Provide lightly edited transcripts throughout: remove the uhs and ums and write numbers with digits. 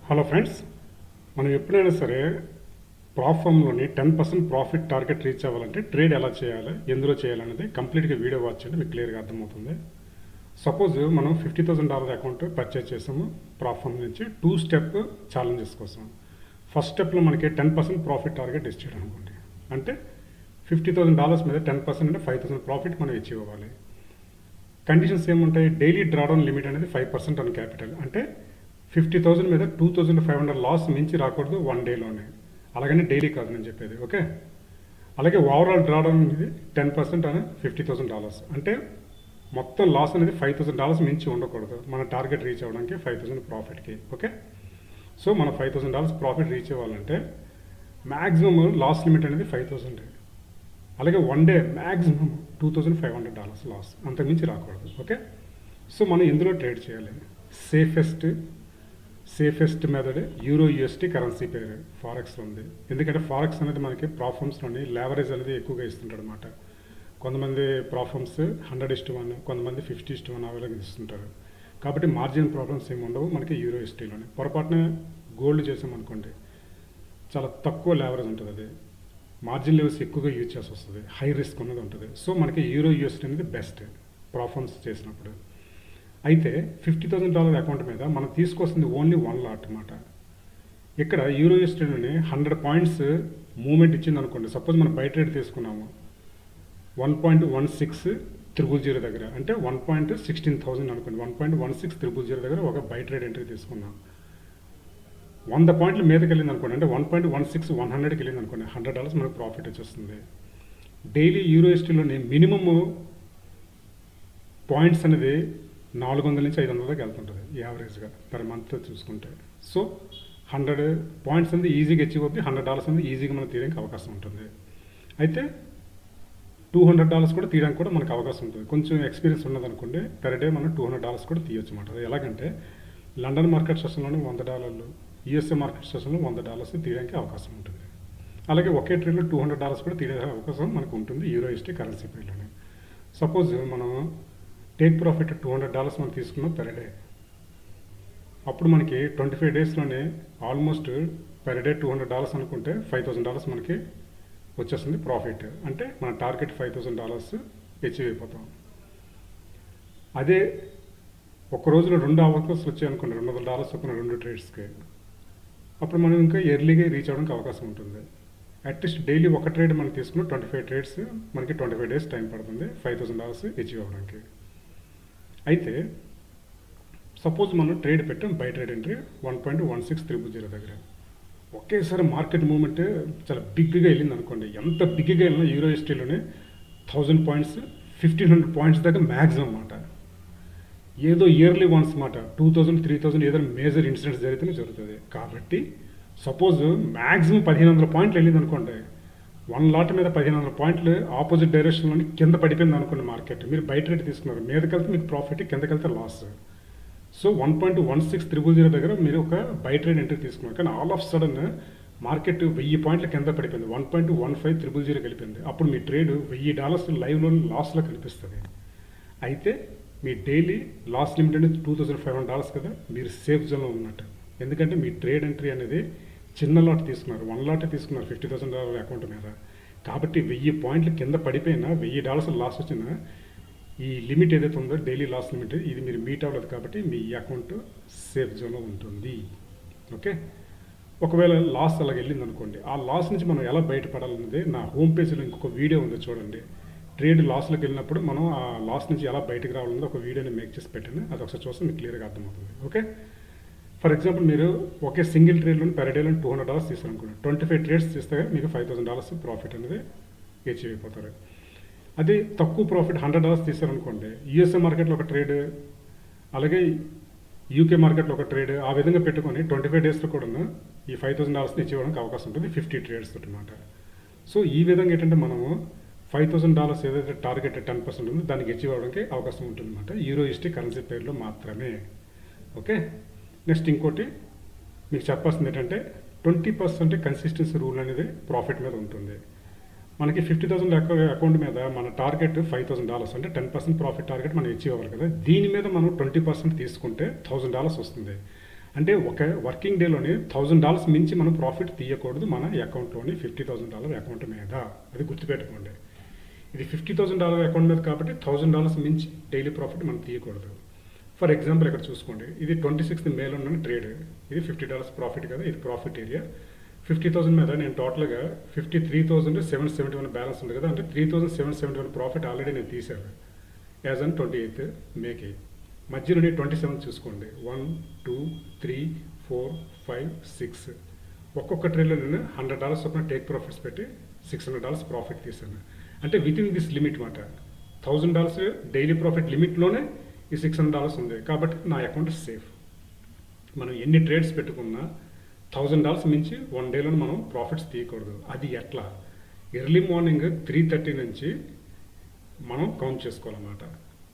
Hello friends, మనం ఎప్పుడైనా సరే ప్రాఫామ్లోని 10% ప్రాఫిట్ టార్గెట్ రీచ్ అవ్వాలంటే ట్రేడ్ ఎలా చేయాలి, ఎందులో చేయాలనేది కంప్లీట్గా వీడియో వాచ్ చేయండి, మీకు క్లియర్గా అర్థమవుతుంది. సపోజ్ మనం $50,000 అకౌంట్ పర్చేజ్ చేసాము ప్రాఫామ్ నుంచి 2 స్టెప్ ఛాలెంజెస్ కోసం. ఫస్ట్ స్టెప్లో మనకి 10% ప్రాఫిట్ టార్గెట్ ఇచ్చాడు అనుకోండి, అంటే $50,000 మీద 10% అంటే 5,000 ప్రాఫిట్ మనం అచీవ్ అవ్వాలి. కండిషన్స్ ఏముంటాయి? డైలీ డ్రాడౌన్ లిమిట్ అనేది 5% ఆన్ క్యాపిటల్, అంటే 50,000 మీద 2,500 లాస్ మించి రాకూడదు 1 డేలోనే. అలాగని డైలీ కాదు నేను చెప్పేది, ఓకే. అలాగే ఓవరాల్ డ్రాడౌన్ అనేది 10% అని $50,000, అంటే మొత్తం లాస్ అనేది $5,000 మించి ఉండకూడదు మన టార్గెట్ రీచ్ అవ్వడానికి 5,000 ప్రాఫిట్కి, ఓకే. సో మన $5,000 ప్రాఫిట్ రీచ్ అవ్వాలంటే మ్యాక్సిమం లాస్ లిమిట్ అనేది 5,000. అలాగే 1 డే మ్యాక్సిమం $2,500 లాస్, అంతకుమించి రాకూడదు, ఓకే. సో మనం ఇందులో ట్రేడ్ చేయాలి. Safest method euro UST currency పేరు ఫారెక్స్లో ఉంది. ఎందుకంటే ఫారెక్స్ అనేది మనకి ప్రాఫామ్స్లోని లేవరేజ్ అనేది ఎక్కువగా ఇస్తుంటాడు అనమాట. కొంతమంది ప్రాఫామ్స్ 100:1, కొంతమంది 50:1 అవైలబుల్ ఇస్తుంటారు. కాబట్టి మార్జిన్ ప్రాబ్లమ్స్ ఏమి ఉండవు మనకి యూరో యూఎస్టీలోనే. పొరపాటున గోల్డ్ చేసామనుకోండి, చాలా తక్కువ లేవరేజ్ ఉంటుంది, అది మార్జిన్ లెవెల్స్ ఎక్కువగా యూజ్ చేసి వస్తుంది, హై రిస్క్ ఉన్నది ఉంటుంది. సో మనకి యూరో యూఎస్టీ అనేది బెస్ట్ ప్రాఫామ్స్ చేసినప్పుడు. అయితే $50,000 అకౌంట్ మీద మనం తీసుకొస్తుంది ఓన్లీ 1 లాట్ అన్నమాట. ఇక్కడ యూరో యూఎస్టీలోని 100 పాయింట్స్ మూవ్మెంట్ ఇచ్చింది అనుకోండి. సపోజ్ మనం బై ట్రేడ్ తీసుకున్నాము 1.1600 దగ్గర, అంటే 1.16,000 అనుకోండి. 1.1600 దగ్గర ఒక బై ట్రేడ్ ఎంట్రీ తీసుకున్నాం. 100 పాయింట్ల మీదకి వెళ్ళింది అనుకోండి, అంటే 1.16100కి వెళ్ళింది అనుకోండి, $100 మనకు ప్రాఫిట్ వచ్చేస్తుంది. డైలీ యూరో యూఎస్టీలోని మినిమము పాయింట్స్ అనేది 400 నుంచి 500 దాకా వెళ్తుంటుంది యావరేజ్గా పర్ మంత్ చూసుకుంటే. సో 100 పాయింట్స్ అనేది ఈజీగా అచీవ్ అవుతుంది, $100 అనేది ఈజీగా మనం తీయడానికి అవకాశం ఉంటుంది. అయితే $200 కూడా తీయడానికి కూడా మనకు అవకాశం ఉంటుంది. కొంచెం ఎక్స్పీరియన్స్ ఉన్నదనుకోండి, పర్ డే మనం $200 కూడా తీయొచ్చు అన్నమాట. అది ఎలాగంటే లండన్ మార్కెట్ సెషన్లోనే $100, యూఎస్ఏ మార్కెట్ సెషన్లో $100 తీయడానికి అవకాశం ఉంటుంది. అలాగే ఒకే ట్రేడ్లో $200 కూడా తీయడానికి అవకాశం మనకు ఉంటుంది యూరో యూఎస్టీ కరెన్సీ పేర్లోనే. సపోజ్ మనం టేక్ ప్రాఫిట్ $200 మనం తీసుకున్నాం పర్ డే. అప్పుడు మనకి 25 డేస్లోనే ఆల్మోస్ట్ పర్ డే $200 అనుకుంటే $5,000 మనకి వచ్చేస్తుంది ప్రాఫిట్. అంటే మన టార్గెట్ $5,000 అచీవ్ అయిపోతాం. అదే ఒక రోజులో 2 అవకాశాలు వచ్చాయి అనుకోండి, $200 చొప్పున 2 ట్రేడ్స్కి, అప్పుడు మనం ఇంకా ఎర్లీగా రీచ్ అవ్వడానికి అవకాశం ఉంటుంది. అట్లీస్ట్ డైలీ ఒక ట్రేడ్ మనం తీసుకున్న 25 ట్రేడ్స్ మనకి 25 డేస్ టైం పడుతుంది $5,000 అచీవ్ అవ్వడానికి. అయితే సపోజ్ మనం ట్రేడ్ పెట్టాం బై ట్రేడ్ ఎంట్రీ 1.1600 దగ్గర. ఒకేసారి మార్కెట్ మూవ్మెంట్ చాలా బిగ్గా వెళ్ళింది అనుకోండి. ఎంత బిగ్గా వెళ్ళినా యూరో యూఎస్టీలోనే 1000 పాయింట్స్ 1500 పాయింట్స్ దాకా మ్యాక్సిమం అన్నమాట. ఏదో ఇయర్లీ వన్స్ అన్నమాట, 2000, 3000 ఏదైనా మేజర్ ఇన్సిడెంట్స్ జరిగితేనే జరుగుతుంది. కాబట్టి సపోజ్ మ్యాక్సిమం 1500 పాయింట్లు వెళ్ళింది అనుకోండి, 1 లాట్ మీద 1500 పాయింట్లు ఆపోజిట్ డైరెక్షన్లోని కింద పడిపోయింది అనుకోండి మార్కెట్. మీరు బై ట్రేడ్ తీసుకున్నారు, మీదకెళ్తే మీకు ప్రాఫిట్, కిందకెళ్తే లాస్. సో 1.1600 దగ్గర మీరు ఒక బై ట్రేడ్ ఎంట్రీ తీసుకున్నారు, కానీ ఆల్ ఆఫ్ సడన్ మార్కెట్ 1000 పాయింట్ల కింద పడిపోయింది, 1.1500 కలిపింది. అప్పుడు మీ ట్రేడ్ $1000 లైవ్లో లాస్లో కనిపిస్తుంది. అయితే మీ డైలీ లాస్ లిమిట్ అనేది $2,500 కదా, మీరు సేఫ్ జోన్లో ఉన్నట్టు. ఎందుకంటే మీ ట్రేడ్ ఎంట్రీ అనేది చిన్న లాట్ తీసుకున్నారు, 1 లాట్ తీసుకున్నారు $50,000 అకౌంట్ మీద. కాబట్టి 1000 పాయింట్ల కింద పడిపోయినా $1000 లాస్ వచ్చినా ఈ లిమిట్ ఏదైతే ఉందో డైలీ లాస్ లిమిట్, ఇది మీరు మీట్ అవ్వలేదు. కాబట్టి మీ అకౌంట్ సేఫ్ జోన్లో ఉంటుంది, ఓకే. ఒకవేళ లాస్ అలాగ వెళ్ళింది అనుకోండి, ఆ లాస్ నుంచి మనం ఎలా బయటపడాలన్నది నా హోమ్ పేజ్లో ఇంకొక వీడియో ఉంది చూడండి. ట్రేడ్ లాస్లోకి వెళ్ళినప్పుడు మనం ఆ లాస్ నుంచి ఎలా బయటకు రావాలన్నది ఒక వీడియోని మేక్ చేసి పెట్టాను, అది ఒకసారి చూస్తే మీకు క్లియర్గా అర్థమవుతుంది, ఓకే. ఫర్ ఎగ్జాంపుల్ మీరు ఒకే సింగిల్ ట్రేడ్లో పర్ డేలో $200 తీసారనుకోండి, 25 ట్రేడ్స్ తీస్తే మీకు $5,000 ప్రాఫిట్ అనేది అచీవ్ అయిపోతారు. అదే తక్కువ ప్రాఫిట్ $100 తీసారనుకోండి, యూఎస్ఏ మార్కెట్లో ఒక ట్రేడ్, అలాగే యూకే మార్కెట్లో ఒక ట్రేడ్, ఆ విధంగా పెట్టుకొని 25 డేస్లో కూడా ఈ $5,000 అచీవ్ అవ్వడానికి అవకాశం ఉంటుంది 50 ట్రేడ్స్ తోటి అన్నమాట. సో ఈ విధంగా ఏంటంటే మనము $5,000 ఏదైతే టార్గెట్ 10% ఉందో దానికి అచీవ్ అవ్వడానికి అవకాశం ఉంటుంది అన్నమాట, యూరో యూఎస్టీ కరెన్సీ పేర్లో మాత్రమే, ఓకే. నెక్స్ట్ ఇంకోటి మీకు చెప్పాల్సింది ఏంటంటే 20% కన్సిస్టెన్సీ రూల్ అనేది ప్రాఫిట్ మీద ఉంటుంది. మనకి 50,000 అకౌంట్ మీద మన టార్గెట్ $5,000, అంటే 10% ప్రాఫిట్ టార్గెట్ మనం అచీవ్ అవ్వాలి కదా. దీని మీద మనం 20% తీసుకుంటే $1,000 వస్తుంది. అంటే ఒక వర్కింగ్ డేలోనే $1000 మించి మనం ప్రాఫిట్ తీయకూడదు మన అకౌంట్లోని $50,000 అకౌంట్ మీద. అది గుర్తుపెట్టుకోండి. ఇది $50,000 అకౌంట్ మీద కాబట్టి $1000 మించి డైలీ ప్రాఫిట్ మనం తీయకూడదు. ఫర్ ఎగ్జాంపుల్ ఇక్కడ చూసుకోండి, ఇది 26th మేలో ఉన్న ట్రేడ్, ఇది $50 ప్రాఫిట్ కదా, ఇది ప్రాఫిట్ ఏరియా. 50,000 మీద నేను టోటల్గా 53,771 బ్యాలెన్స్ ఉంది కదా, అంటే 3,771 ప్రాఫిట్ ఆల్రెడీ నేను తీశాను యాజ్ అన్ 28th మేకి. మధ్యలోని 27 చూసుకోండి, 1 2 3 4 5 6 ఒక్కొక్క ట్రేడ్లో నేను $100 చొప్పున టేక్ ప్రాఫిట్స్ పెట్టి $600 ప్రాఫిట్ తీశాను. అంటే విత్ ఇన్ దిస్ లిమిట్ మాట, $1000 డైలీ ప్రాఫిట్ లిమిట్లోనే ఈ $600 ఉంది కాబట్టి నా అకౌంట్ సేఫ్. మనం ఎన్ని ట్రేడ్స్ పెట్టుకున్నా $1000 మించి 1 డేలో మనం ప్రాఫిట్స్ తీయకూడదు. అది ఎట్లా? ఎర్లీ మార్నింగ్ 3:30 నుంచి మనం కౌంట్ చేసుకోవాలన్నమాట,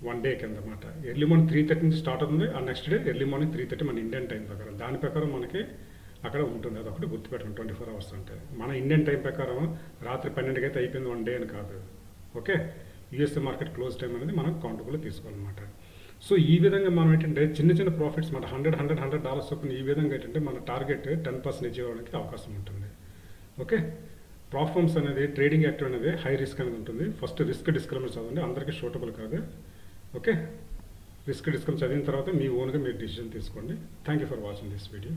1 డే కింద అన్నమాట. ఎర్లీ మార్నింగ్ 3:30 నుంచి స్టార్ట్ అవుతుంది, ఆ నెక్స్ట్ డే ఎర్లీ మార్నింగ్ 3:30 మన ఇండియన్ టైం ప్రకారం. దాని ప్రకారం మనకి అక్కడ ఉంటుంది, అది ఒకటి గుర్తుపెట్టండి. 24 hours అంటే మన ఇండియన్ టైం ప్రకారం రాత్రి 12కి అయితే అయిపోయింది 1 డే అని కాదు. Okay, USA market close time అనేది మనం కౌంటబుల్ తీసుకోవాలన్నమాట. సో ఈ విధంగా మనం ఏంటంటే చిన్న చిన్న ప్రాఫిట్స్ మన $100 చొప్పున ఈ విధంగా ఏంటంటే మన టార్గెట్ 10% అచీవ్ అవ్వడానికి అవకాశం ఉంటుంది. ఓకే, ప్రాఫార్మ్స్ అనేది ట్రేడింగ్ యాక్టివ్ అనేది హై రిస్క్ అనేది ఉంటుంది. ఫస్ట్ రిస్క్ డిస్క్లైమర్ చదవండి, అందరికీ షూటబుల్ కాదు. ఓకే, రిస్క్ డిస్క్లైమర్ చదివిన తర్వాత మీ ఓన్గా మీరు డిసిజన్ తీసుకోండి. Thank you for watching this video.